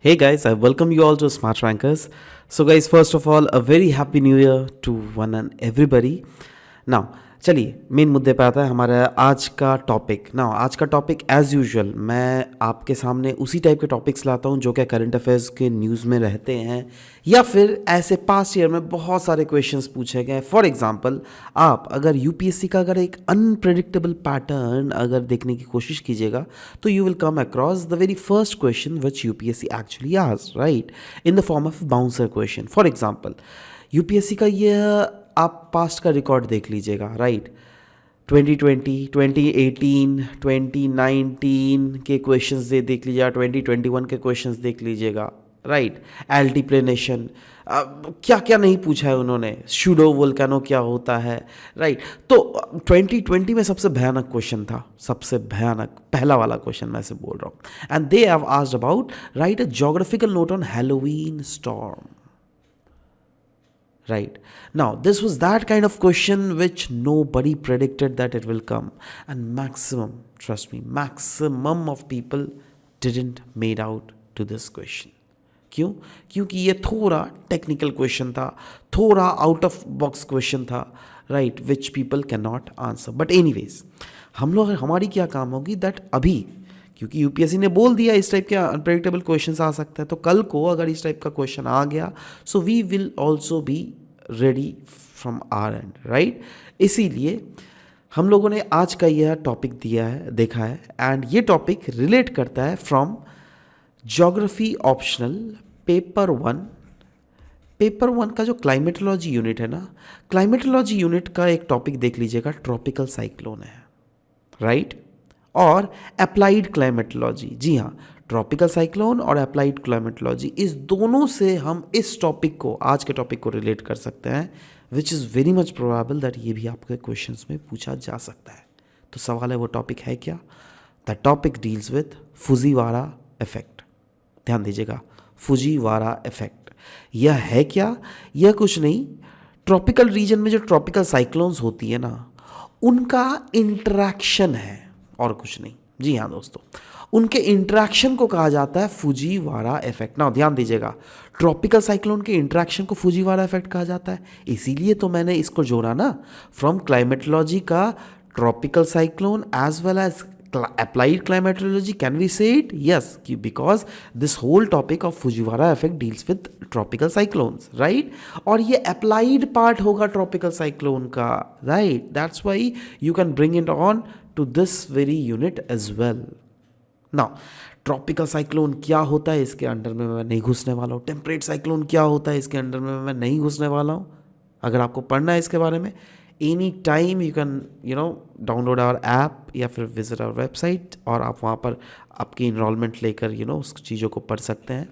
Hey guys, I welcome you all to Smart Rankers. So guys, first of all, a very happy new year to one and everybody. Now, चलिए main मुद्दे पे आता है हमारा आज का topic. आज का टॉपिक एज यूजुअल मैं आपके सामने उसी टाइप के टॉपिक्स लाता हूँ जो क्या करंट अफेयर्स के न्यूज़ में रहते हैं या फिर ऐसे पास्ट ईयर में बहुत सारे क्वेश्चंस पूछे गए। फॉर एग्जांपल, आप अगर यूपीएससी का अगर एक अनप्रेडिक्टेबल पैटर्न अगर देखने की कोशिश कीजिएगा तो you will come across the very first question which UPSC actually asked, right, in the form of bouncer question. For example, UPSC का ये आप पास्ट का रिकॉर्ड देख लीजिएगा, राइट। 2020, 2018, 2019 के क्वेश्चंस देख लीजिएगा, 2021 के क्वेश्चंस देख लीजिएगा, राइट। एल्टिप्लेनेशन क्या क्या नहीं पूछा है उन्होंने, शूडो वोल्केनो क्या होता है, राइट। तो 2020 में सबसे भयानक क्वेश्चन था, सबसे भयानक पहला वाला क्वेश्चन मैं से बोल रहा हूँ। And they have asked about right a geographical note on Halloween storm. Right. Now, this was that kind of question which nobody predicted that it will come. And maximum, trust me, maximum of people didn't made out to this question. क्यों? क्योंकि ये थोड़ा technical question था, थोड़ा out of box question था, right, which people can not answer. But anyways, हम लोग हमारी क्या काम होगी दैट अभी, क्योंकि यूपीएससी ने बोल दिया इस टाइप के अनप्रेडिक्टेबल क्वेश्चंस आ सकते हैं, तो कल को अगर इस टाइप का क्वेश्चन आ गया so we will also be ready from our end, right. इसीलिए हम लोगों ने आज का यह टॉपिक दिया है, देखा है, एंड ये टॉपिक रिलेट करता है from geography optional paper one का जो क्लाइमेटोलॉजी यूनिट है ना, क्लाइमेटोलॉजी यूनिट का एक टॉपिक देख लीजिएगा, ट्रॉपिकल साइक्लोन है, राइट, और अप्लाइड क्लाइमेटोलॉजी। जी हाँ, ट्रॉपिकल साइक्लोन और अप्लाइड क्लाइमेटोलॉजी, इस दोनों से हम इस टॉपिक को, आज के टॉपिक को रिलेट कर सकते हैं, which is very much probable that ये भी आपके क्वेश्चंस में पूछा जा सकता है। तो सवाल है, वो टॉपिक है क्या? The topic deals with Fujiwara effect. ध्यान दीजिएगा, फुजीवारा इफेक्ट यह है क्या? यह कुछ नहीं, ट्रॉपिकल रीजन में जो ट्रॉपिकल साइक्लोन्स होती है ना, उनका इंटरेक्शन है और कुछ नहीं। जी हाँ दोस्तों, उनके इंटरेक्शन को कहा जाता है फुजीवारा इफेक्ट। ना ध्यान दीजिएगा, ट्रॉपिकल साइक्लोन के इंटरेक्शन को फुजीवारा इफेक्ट कहा जाता है, इसीलिए तो मैंने इसको जोड़ा ना, फ्रॉम क्लाइमेटोलॉजी का tropical cyclone as well as applied climatology. Can we say it? Yes, because this whole topic of Fujiwara effect deals with tropical cyclones, right? और ये applied part होगा tropical cyclone का, right? That's why you can bring it on to this very unit as well. Now, tropical cyclone क्या होता है इसके under में मैं नहीं घुसने वाला हूँ, टेम्परेट साइक्लोन क्या होता है इसके अंडर में मैं नहीं घुसने वाला हूँ। अगर आपको पढ़ना है इसके बारे में, any time you can download our app या फिर विजिट आवर वेबसाइट, और आप वहाँ पर आपकी इनरोलमेंट लेकर उस चीज़ों को पढ़ सकते हैं।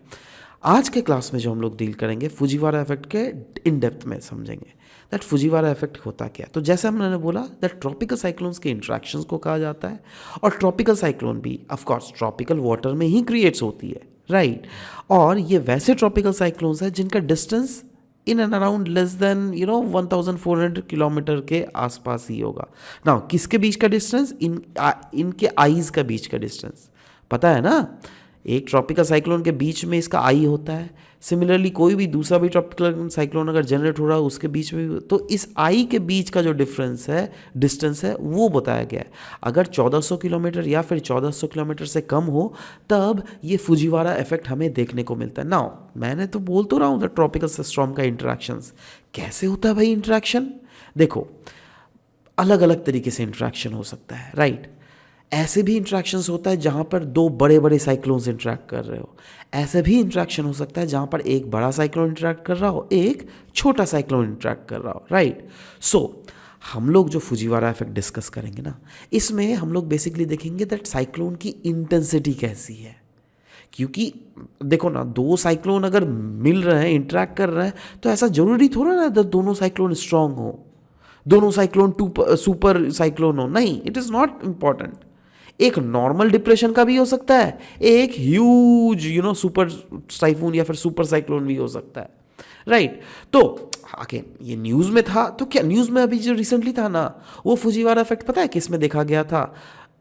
आज के क्लास में जो हम लोग डील करेंगे फुजीवारा इफेक्ट के इन डेप्थ में समझेंगे दैट फुजीवारा इफेक्ट होता क्या है। तो जैसे हमने बोला दैट ट्रॉपिकल साइक्लोन्स के इंट्रैक्शंस को कहा जाता है, और ट्रॉपिकल साइक्लोन भी ऑफ कोर्स ट्रॉपिकल वाटर में ही क्रिएट्स होती है, राइट। और ये वैसे ट्रॉपिकल साइक्लोन्स है जिनका distance in and around less than 1400 kilometre के आसपास ही होगा। ना किसके बीच का डिस्टेंस? इनके आईज का बीच का डिस्टेंस, पता है ना, एक ट्रॉपिकल साइक्लोन के बीच में इसका आई होता है। सिमिलरली कोई भी दूसरा भी ट्रॉपिकल साइक्लोन अगर जनरेट हो रहा है उसके बीच में भी, तो इस आई के बीच का जो डिफरेंस है, डिस्टेंस है, वो बताया गया है। अगर 1400 किलोमीटर या फिर 1400 किलोमीटर से कम हो तब ये फुजीवारा इफेक्ट हमें देखने को मिलता है। नाउ मैंने तो बोल तो रहा हूँ द ट्रॉपिकल स्टॉर्म का इंटरेक्शंस कैसे होता है भाई। इंटरेक्शन देखो, अलग अलग तरीके से इंटरेक्शन हो सकता है, राइट। ऐसे भी इंट्रैक्शंस होता है जहाँ पर दो बड़े बड़े साइक्लोन्स इंटरेक्ट कर रहे हो, ऐसे भी इंट्रैक्शन हो सकता है जहाँ पर एक बड़ा साइक्लोन इंटरेक्ट कर रहा हो, एक छोटा साइक्लोन इंटरेक्ट कर रहा हो, राइट। सो हम लोग जो फुजीवारा इफेक्ट डिस्कस करेंगे ना, इसमें हम लोग बेसिकली देखेंगे दैट साइक्लोन की इंटेंसिटी कैसी है। क्योंकि देखो ना, दो साइक्लोन अगर मिल रहे हैं, इंटरेक्ट कर रहे हैं, तो ऐसा जरूरी थोड़ा ना दोनों साइक्लोन स्ट्रांग हो, दोनों साइक्लोन सुपर साइक्लोन हो, नहीं, इट इज़ नॉट इम्पॉर्टेंट। एक नॉर्मल डिप्रेशन का भी हो सकता है, एक ह्यूज सुपर साइफून या फिर सुपर साइक्लोन भी हो सकता है, राइट। तो आगे ये न्यूज़ में था, तो क्या न्यूज़ में अभी जो रिसेंटली था ना, वो फुजीवारा इफेक्ट पता है किस में देखा गया था?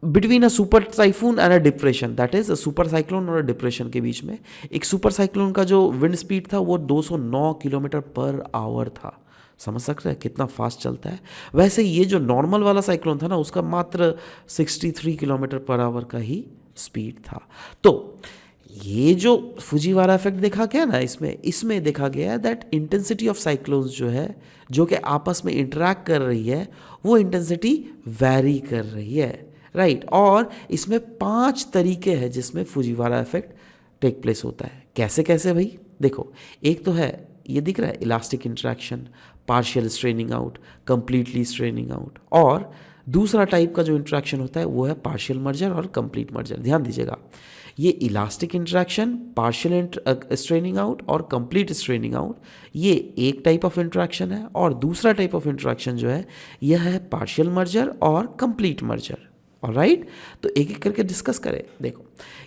Between a super cyclone and a depression, that is a super cyclone और अ डिप्रेशन के बीच में एक सुपर साइक्लोन का जो विंड स्पीड था वो 209 किलोमीटर पर आवर था। समझ सकते हैं कितना फास्ट चलता है। वैसे ये जो नॉर्मल वाला साइक्लोन था ना उसका मात्र 63 किलोमीटर पर आवर का ही स्पीड था। तो ये जो फुजीवारा इफेक्ट देखा गया ना, इसमें देखा गया है दैट इंटेंसिटी ऑफ साइक्लोन्स जो है, जो कि आपस में इंटरेक्ट कर रही है, वो इंटेंसिटी वैरी कर रही है, राइट। और इसमें 5 तरीके हैं जिसमें फुजीवारा इफेक्ट टेक प्लेस होता है। कैसे कैसे भाई? देखो, एक तो है, ये दिख रहा है, elastic interaction, partial straining out, completely straining out. और दूसरा टाइप का जो इंटरेक्शन होता है वो है पार्शियल मर्जर और कंप्लीट मर्जर। ध्यान दीजिएगा, ये elastic interaction, partial straining out और कंप्लीट स्ट्रेनिंग आउट, ये एक टाइप ऑफ इंटरेक्शन है। और दूसरा टाइप ऑफ इंटरेक्शन जो है यह है पार्शियल मर्जर और कंप्लीट मर्जर। ऑलराइट, तो एक एक करके डिस्कस करें। देखो,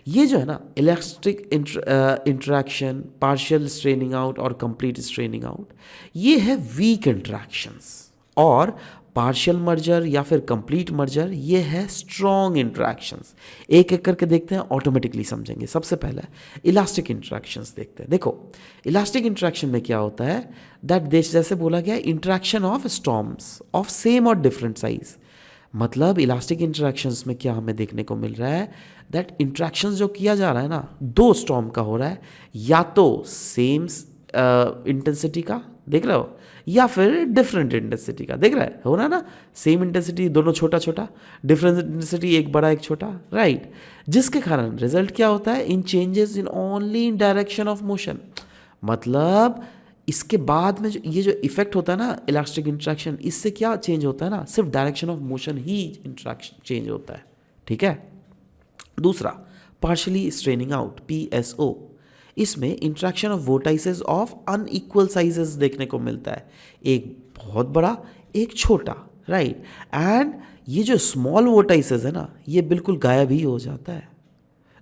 ये जो है ना, elastic interaction, partial straining out और कंप्लीट स्ट्रेनिंग आउट, ये है वीक इंटरेक्शंस। और पार्शियल मर्जर या फिर कंप्लीट मर्जर, ये है स्ट्रॉन्ग इंटरेक्शंस। एक एक करके देखते हैं, ऑटोमेटिकली समझेंगे। सबसे पहले इलास्टिक इंटरेक्शंस देखते हैं। देखो, इलास्टिक इंटरेक्शन में क्या होता है, दैट जैसे बोला गया, interaction of storms of same और डिफरेंट साइज। मतलब इलास्टिक इंटरेक्शंस में क्या हमें देखने को मिल रहा है, दैट इंटरेक्शंस जो किया जा रहा है ना, 2 स्टॉर्म का हो रहा है, या तो सेम इंटेंसिटी का, देख रहे हो, या फिर डिफरेंट इंटेंसिटी का। देख रहा है, हो रहा है ना, सेम इंटेंसिटी दोनों छोटा छोटा, डिफरेंट इंटेंसिटी एक बड़ा एक छोटा, राइट। जिसके कारण रिजल्ट क्या होता है, in changes in only in direction of motion. मतलब इसके बाद में जो ये जो इफेक्ट होता है ना इलास्टिक इंटरेक्शन, इससे क्या चेंज होता है ना, सिर्फ डायरेक्शन ऑफ मोशन ही इंटरेक्शन चेंज होता है, ठीक है। दूसरा, पार्शियली स्ट्रेनिंग आउट, PSO, इसमें interaction of vortices of unequal sizes देखने को मिलता है, एक बहुत बड़ा एक छोटा, राइट। एंड ये जो स्मॉल वोर्टाइसेस है ना, ये बिल्कुल गायब ही हो जाता है।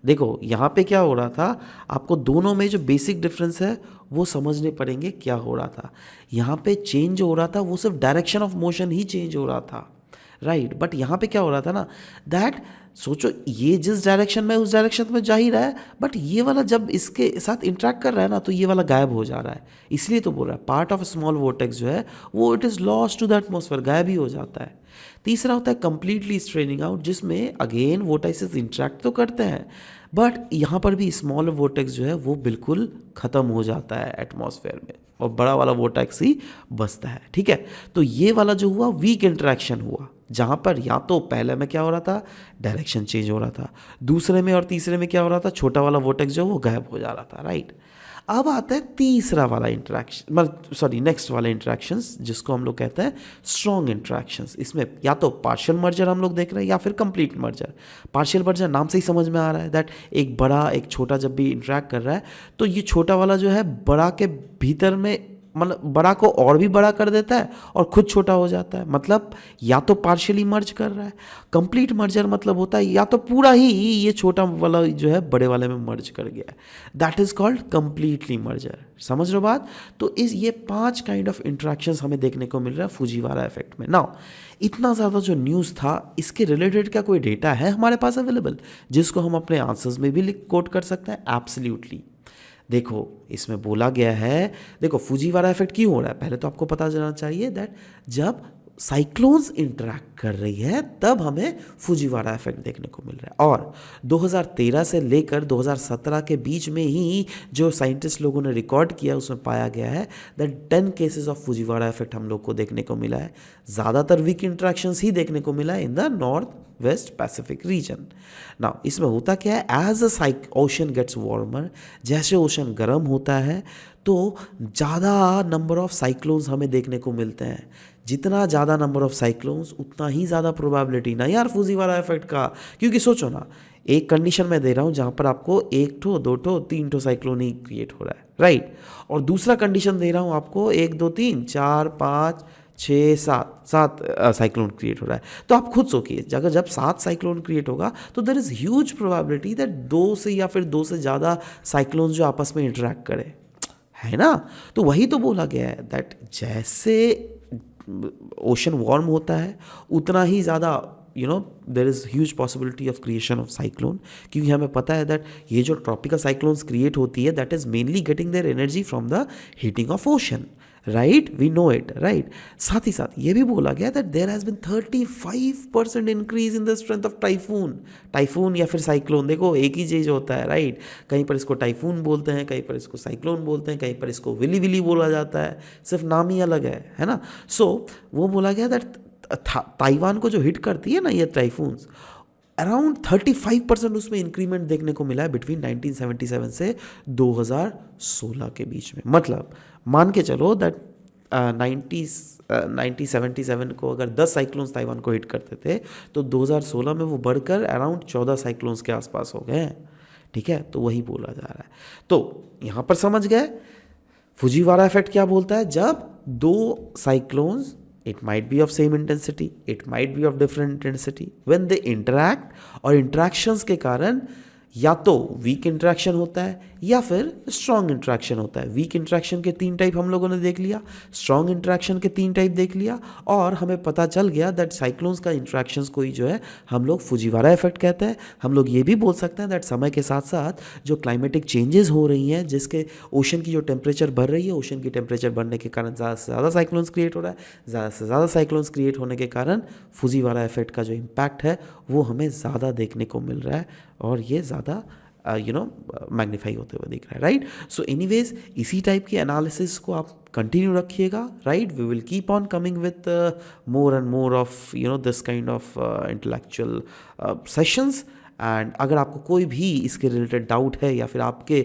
देखो, यहाँ पे क्या हो रहा था, आपको दोनों में जो बेसिक डिफरेंस है वो समझने पड़ेंगे क्या हो रहा था। यहाँ पे चेंज हो रहा था वो सिर्फ direction of motion he change हो रहा था, राइट। बट यहाँ पे क्या हो रहा था ना, दैट सोचो, ये जिस डायरेक्शन में उस डायरेक्शन में जा ही रहा है, बट ये वाला जब इसके साथ इंटरेक्ट कर रहा है ना, तो ये वाला गायब हो जा रहा है। इसलिए तो बोल रहा है पार्ट ऑफ स्मॉल वोर्टेक्स जो है वो it is lost to the atmosphere, गायब ही हो जाता है। तीसरा होता है कंप्लीटली स्ट्रेनिंग आउट, जिसमें अगेन वोर्टाइसेस इंटरेक्ट तो करते हैं, बट यहाँ पर भी स्मॉल वोर्टेक्स जो है वो बिल्कुल ख़त्म हो जाता है एटमॉस्फेयर में, और बड़ा वाला वोर्टेक्स ही बचता है, ठीक है। तो ये वाला जो हुआ वीक इंटरेक्शन हुआ, जहाँ पर या तो पहले में क्या हो रहा था, डायरेक्शन चेंज हो रहा था, दूसरे में और तीसरे में क्या हो रहा था, छोटा वाला वोर्टेक्स जो वो गायब हो जा रहा था, राइट। अब आता है तीसरा वाला इंटरेक्शन, मतलब सॉरी नेक्स्ट वाला इंटरेक्शंस, जिसको हम लोग कहते हैं स्ट्रॉन्ग इंटरेक्शंस। इसमें या तो पार्शियल मर्जर हम लोग देख रहे हैं या फिर कंप्लीट मर्जर। पार्शियल मर्जर नाम से ही समझ में आ रहा है दैट एक बड़ा एक छोटा जब भी इंटरेक्ट कर रहा है, तो ये छोटा वाला जो है बड़ा के भीतर में, मतलब बड़ा को और भी बड़ा कर देता है और खुद छोटा हो जाता है। मतलब या तो पार्शियली मर्ज कर रहा है। कंप्लीट मर्जर मतलब होता है या तो पूरा ही ये छोटा वाला जो है बड़े वाले में मर्ज कर गया है, that is called completely merger. समझ रहे हो बात? तो ये 5 काइंड ऑफ इंट्रैक्शंस हमें देखने को मिल रहा है फुजीवारा इफेक्ट में। नाउ इतना ज़्यादा जो न्यूज़ था, इसके रिलेटेड क्या कोई डेटा है हमारे पास अवेलेबल जिसको हम अपने आंसर्स में भी कोट कर सकते हैं? एब्सोल्युटली। देखो, इसमें बोला गया है, देखो फुजीवारा इफेक्ट क्यों हो रहा है, पहले तो आपको पता चलना चाहिए दैट जब साइक्लोन्स इंटरैक्ट कर रही है तब हमें फुजीवारा इफेक्ट देखने को मिल रहा है। और 2013 से लेकर 2017 के बीच में ही जो साइंटिस्ट लोगों ने रिकॉर्ड किया उसमें पाया गया है that 10 cases of Fujiwara effect हम लोग को देखने को मिला है। ज़्यादातर वीक इंट्रैक्शंस ही देखने को मिला है in the north west Pacific region. Now इसमें होता क्या है, as a ocean gets warmer, जैसे ओशन गर्म होता है तो ज़्यादा नंबर ऑफ साइक्लोन्स हमें देखने को मिलते हैं। जितना ज़्यादा नंबर ऑफ साइक्लोन्स उतना ही ज़्यादा प्रोबेबिलिटी ना यार फुजीवारा इफेक्ट का। क्योंकि सोचो ना, एक कंडीशन मैं दे रहा हूँ जहाँ पर आपको 1 ठो 2 ठो 3 ठो साइक्लोन ही क्रिएट हो रहा है, राइट। और दूसरा कंडीशन दे रहा हूँ आपको 1 2 3 4 5 6 7 साइक्लोन क्रिएट हो रहा है। तो आप खुद सोचिए, अगर जब 7 साइक्लोन क्रिएट होगा तो there is huge probability that 2 से या फिर 2 से ज़्यादा साइक्लोन जो आपस में इंटरेक्ट करें, है ना। तो वही तो बोला गया है दैट जैसे ओशन वार्म होता है उतना ही ज़्यादा there is huge possibility of creation of cyclone, क्योंकि हमें पता है दैट ये जो ट्रॉपिकल साइक्लोन्स क्रिएट होती है that is mainly getting their energy from the heating of ocean, right, we know it, right. साथ ही साथ ये भी बोला गया that there has been 35% increase in the strength of typhoon या फिर साइक्लोन। देखो एक ही चीज़ होता है, राइट, कहीं पर इसको टाइफून बोलते हैं, कहीं पर इसको साइक्लोन बोलते हैं, कहीं पर इसको विली विली बोला जाता है, सिर्फ नाम ही अलग है ना। सो वो बोला गया दैट ताइवान को जो हिट करती है ना ये टाइफून्स, अराउंड 35% उसमें इंक्रीमेंट देखने को मिला है बिटवीन 1977 से 2016 के बीच में। मतलब मान के चलो दैट 1977 को अगर 10 साइक्लोन्स ताइवान को हिट करते थे तो 2016 में वो बढ़कर अराउंड 14 साइक्लोन्स के आसपास हो गए हैं, ठीक है। तो वही बोला जा रहा है। तो यहाँ पर समझ गए फुजीवारा इफेक्ट क्या बोलता है, जब दो cyclones, it might be of same intensity, it might be of different intensity, when they interact, और interactions के कारण या तो वीक इंट्रैक्शन होता है या फिर स्ट्रॉन्ग इंट्रैक्शन होता है। वीक इंट्रैक्शन के 3 टाइप हम लोगों ने देख लिया, स्ट्रॉन्ग इंट्रैक्शन के 3 टाइप देख लिया, और हमें पता चल गया दैट साइक्लोन्स का इंट्रैक्शंस को ही जो है हम लोग फुजीवारा इफेक्ट कहते हैं। हम लोग ये भी बोल सकते हैं दैट समय के साथ साथ जो क्लाइमेटिक चेंजेस हो रही हैं, जिसके ओशन की जो टेम्परेचर बढ़ रही है, ओशन की टेम्परेचर बढ़ने के कारण ज़्यादा से ज़्यादा साइक्लोन्स क्रिएट हो रहा है, ज़्यादा से ज़्यादा साइक्लोन्स क्रिएट होने के कारण फुजीवारा इफेक्ट का जो इम्पैक्ट है वो हमें ज़्यादा देखने को मिल रहा है, और ये ज़्यादा मैग्नीफाई होते हुए दिख रहा है, राइट। सो एनीवेज इसी टाइप की एनालिसिस को आप कंटिन्यू रखिएगा, right. We will keep on coming with more and more of this kind of intellectual sessions. And अगर आपको कोई भी इसके रिलेटेड डाउट है या फिर आपके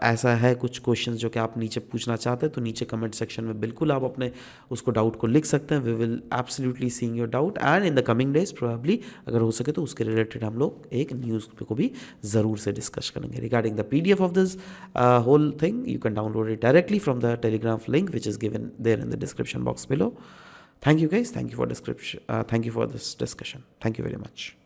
ऐसा है कुछ क्वेश्चंस जो कि आप नीचे पूछना चाहते हैं, तो नीचे कमेंट सेक्शन में बिल्कुल आप अपने उसको डाउट को लिख सकते हैं। We will absolutely seeing your doubt, and in the coming days probably अगर हो सके तो उसके रिलेटेड हम लोग एक न्यूज़ को भी ज़रूर से डिस्कस करेंगे। Regarding the PDF of this whole thing, you can download it directly from the Telegram link which is given there in the description box below. Thank you guys, thank you for this discussion, thank you very much.